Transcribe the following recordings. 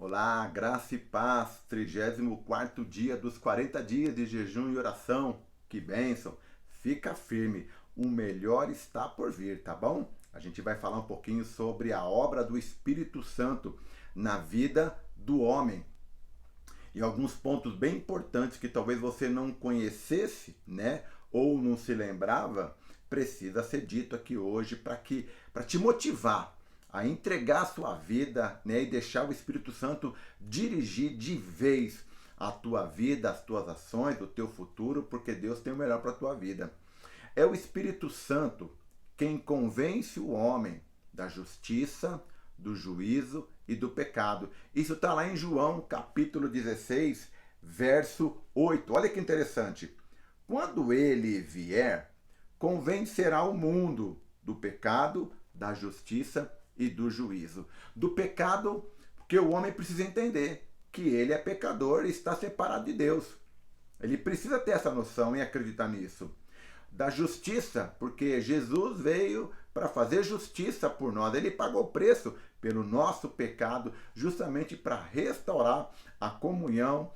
Olá, graça e paz, 34º dia dos 40 dias de jejum e oração. Que bênção! Fica firme, o melhor está por vir, tá bom? A gente vai falar um pouquinho sobre a obra do Espírito Santo na vida do homem. E alguns pontos bem importantes que talvez você não conhecesse, né? Ou não se lembrava, precisa ser dito aqui hoje para te motivar a entregar a sua vida, né, e deixar o Espírito Santo dirigir de vez a tua vida, as tuas ações, o teu futuro, porque Deus tem o melhor para a tua vida. É o Espírito Santo quem convence o homem da justiça, do juízo e do pecado. Isso está lá em João, capítulo 16, verso 8. Olha que interessante. Quando ele vier, convencerá o mundo do pecado, da justiça e do juízo. Do pecado, porque o homem precisa entender que ele é pecador e está separado de Deus. Ele precisa ter essa noção e acreditar nisso. Da justiça, porque Jesus veio para fazer justiça por nós. Ele pagou o preço pelo nosso pecado, justamente para restaurar a comunhão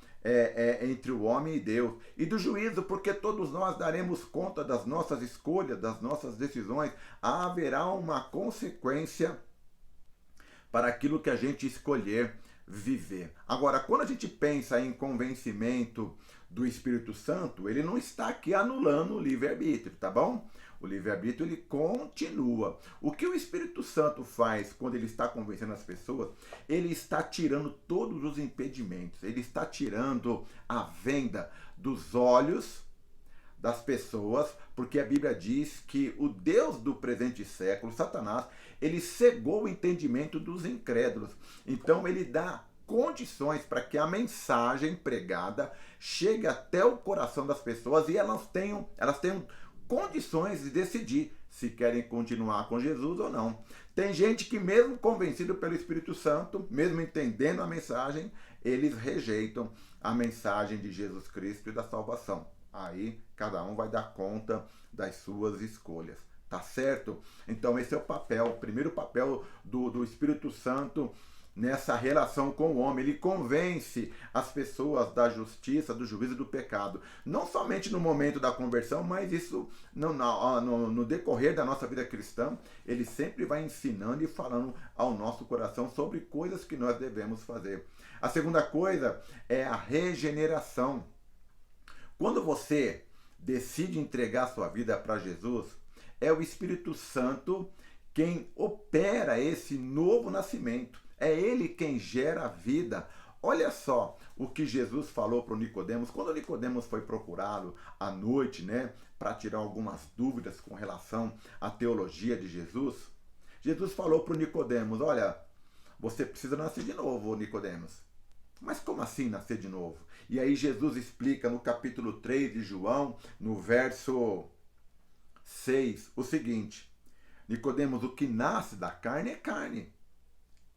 entre o homem e Deus. E do juízo, porque todos nós daremos conta das nossas escolhas, das nossas decisões. Haverá uma consequência para aquilo que a gente escolher viver. Agora, quando a gente pensa em convencimento do Espírito Santo, ele não está aqui anulando o livre-arbítrio, tá bom? O livre-arbítrio ele continua. O que o Espírito Santo faz quando ele está convencendo as pessoas? Ele está tirando todos os impedimentos. Ele está tirando a venda dos olhos das pessoas, porque a Bíblia diz que o Deus do presente século, Satanás, ele cegou o entendimento dos incrédulos. Então ele dá condições para que a mensagem pregada chegue até o coração das pessoas e elas tenham condições de decidir se querem continuar com Jesus ou não. Tem gente que mesmo convencido pelo Espírito Santo, mesmo entendendo a mensagem, eles rejeitam a mensagem de Jesus Cristo e da salvação. Aí cada um vai dar conta das suas escolhas. Tá certo? Então esse é o primeiro papel do Espírito Santo nessa relação com o homem. Ele convence as pessoas da justiça, do juízo e do pecado. Não somente no momento da conversão, mas isso no decorrer da nossa vida cristã, ele sempre vai ensinando e falando ao nosso coração sobre coisas que nós devemos fazer. A segunda coisa é a regeneração. Quando você decide entregar sua vida para Jesus, é o Espírito Santo quem opera esse novo nascimento. É ele quem gera a vida. Olha só o que Jesus falou para o Nicodemos. Quando Nicodemos foi procurá-lo à noite, né, para tirar algumas dúvidas com relação à teologia de Jesus, Jesus falou para o Nicodemos: olha, você precisa nascer de novo, Nicodemos. Mas como assim nascer de novo? E aí Jesus explica no capítulo 3 de João, no verso 6, o seguinte: Nicodemos, o que nasce da carne é carne,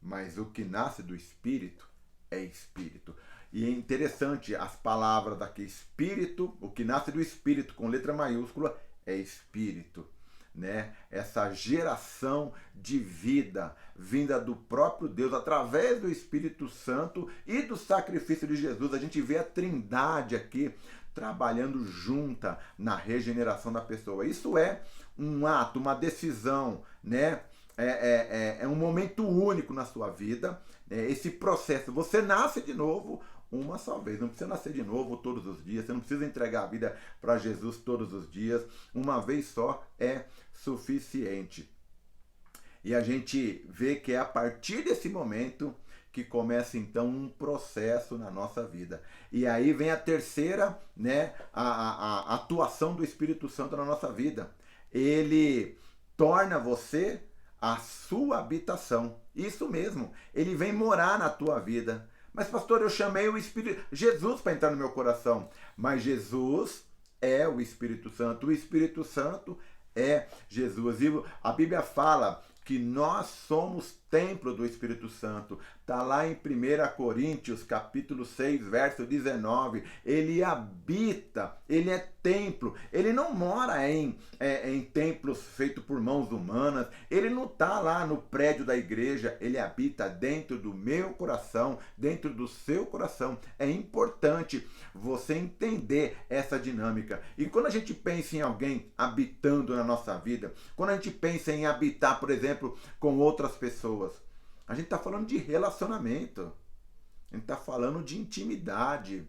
mas o que nasce do Espírito é Espírito. E é interessante as palavras daqui, Espírito, o que nasce do Espírito com letra maiúscula é Espírito. Né? Essa geração de vida vinda do próprio Deus através do Espírito Santo e do sacrifício de Jesus. A gente vê a Trindade aqui trabalhando junta na regeneração da pessoa. Isso é um ato, uma decisão, né? É um momento único na sua vida, esse processo. Você nasce de novo uma só vez, não precisa nascer de novo todos os dias, você não precisa entregar a vida para Jesus todos os dias, uma vez só é suficiente. E a gente vê que é a partir desse momento que começa então um processo na nossa vida. E aí vem a terceira, né, a atuação do Espírito Santo na nossa vida. Ele torna você a sua habitação. Isso mesmo, ele vem morar na tua vida. Mas pastor, eu chamei o Espírito Jesus para entrar no meu coração. Mas Jesus é o Espírito Santo. O Espírito Santo é Jesus. E a Bíblia fala que nós somos templo do Espírito Santo. Está lá em 1 Coríntios, capítulo 6, verso 19. Ele habita, ele é templo. Ele não mora em templos feitos por mãos humanas. Ele não está lá no prédio da igreja. Ele habita dentro do meu coração, dentro do seu coração. É importante você entender essa dinâmica. E quando a gente pensa em alguém habitando na nossa vida, quando a gente pensa em habitar, por exemplo, com outras pessoas, a gente está falando de relacionamento, a gente está falando de intimidade,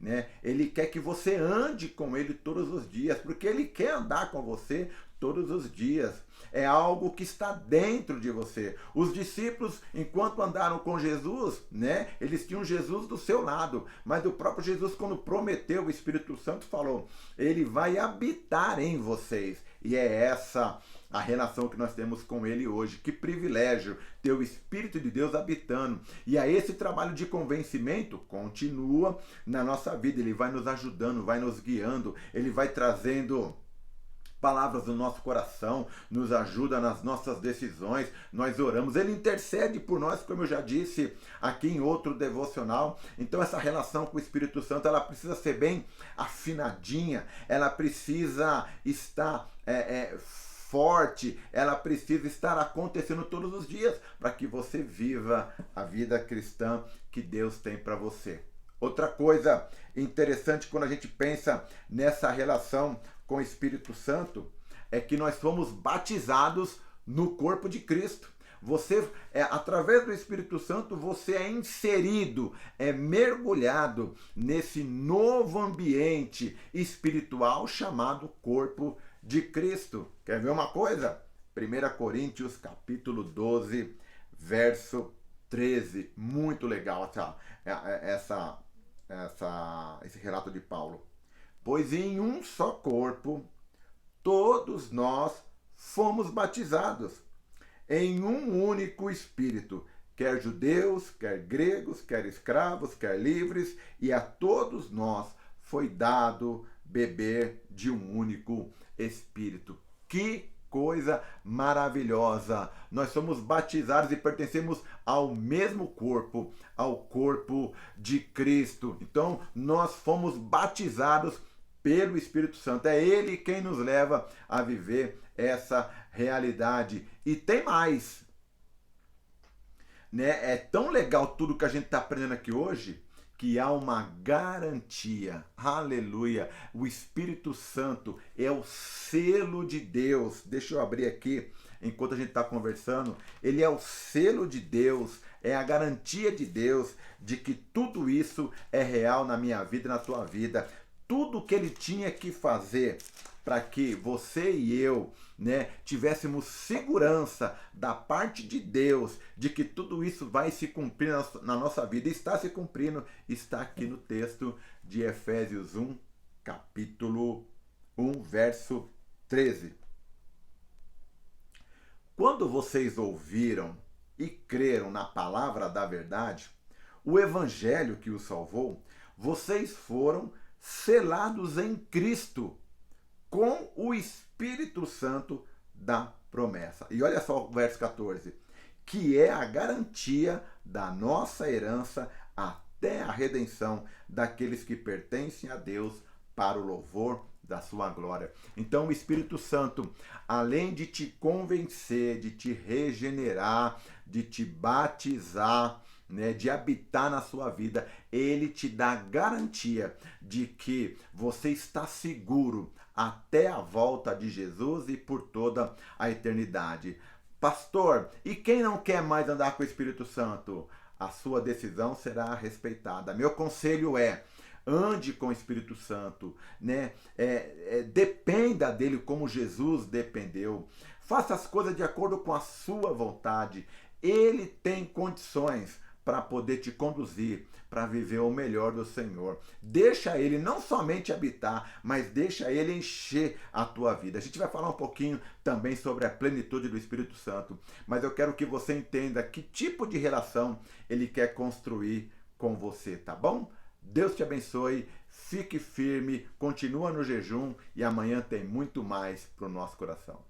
né? Ele quer que você ande com ele todos os dias, porque ele quer andar com você todos os dias. É algo que está dentro de você. Os discípulos, enquanto andaram com Jesus, né, eles tinham Jesus do seu lado, mas o próprio Jesus, quando prometeu o Espírito Santo, falou: ele vai habitar em vocês. E é essa a relação que nós temos com ele hoje. Que privilégio ter o Espírito de Deus habitando. E aí esse trabalho de convencimento continua na nossa vida. Ele vai nos ajudando, vai nos guiando, ele vai trazendo palavras no nosso coração, nos ajuda nas nossas decisões, nós oramos, ele intercede por nós, como eu já disse aqui em outro devocional. Então essa relação com o Espírito Santo, ela precisa ser bem afinadinha, ela precisa estar forte, ela precisa estar acontecendo todos os dias, para que você viva a vida cristã que Deus tem para você. Outra coisa interessante quando a gente pensa nessa relação com o Espírito Santo é que nós fomos batizados no corpo de Cristo. Você, através do Espírito Santo, você é inserido, é mergulhado nesse novo ambiente espiritual chamado corpo de Cristo. Quer ver uma coisa? 1 Coríntios capítulo 12, verso 13. Muito legal esse relato de Paulo. Pois em um só corpo, todos nós fomos batizados, em um único Espírito, quer judeus, quer gregos, quer escravos, quer livres, e a todos nós foi dado beber de um único Espírito. Que coisa maravilhosa! Nós somos batizados e pertencemos ao mesmo corpo, ao corpo de Cristo. Então, nós fomos batizados pelo Espírito Santo. É Ele quem nos leva a viver essa realidade. E tem mais, né? É tão legal tudo que a gente está aprendendo aqui hoje, que há uma garantia. Aleluia! O Espírito Santo é o selo de Deus. Deixa eu abrir aqui enquanto a gente está conversando. Ele é o selo de Deus, é a garantia de Deus de que tudo isso é real na minha vida e na tua vida. Tudo que ele tinha que fazer para que você e eu, né, tivéssemos segurança da parte de Deus de que tudo isso vai se cumprir na nossa vida, está se cumprindo, está aqui no texto de Efésios 1, capítulo 1, verso 13. Quando vocês ouviram e creram na palavra da verdade, o evangelho que os salvou, vocês foram selados em Cristo com o Espírito Santo da promessa. E olha só o verso 14, que é a garantia da nossa herança até a redenção daqueles que pertencem a Deus para o louvor da sua glória. Então o Espírito Santo, além de te convencer, de te regenerar, de te batizar, né, de habitar na sua vida, ele te dá garantia de que você está seguro até a volta de Jesus e por toda a eternidade. Pastor, e quem não quer mais andar com o Espírito Santo? A sua decisão será respeitada. Meu conselho é: ande com o Espírito Santo, né? Dependa dele como Jesus dependeu. Faça as coisas de acordo com a sua vontade. Ele tem condições para poder te conduzir, para viver o melhor do Senhor. Deixa ele não somente habitar, mas deixa ele encher a tua vida. A gente vai falar um pouquinho também sobre a plenitude do Espírito Santo, mas eu quero que você entenda que tipo de relação ele quer construir com você, tá bom? Deus te abençoe, fique firme, continua no jejum e amanhã tem muito mais para o nosso coração.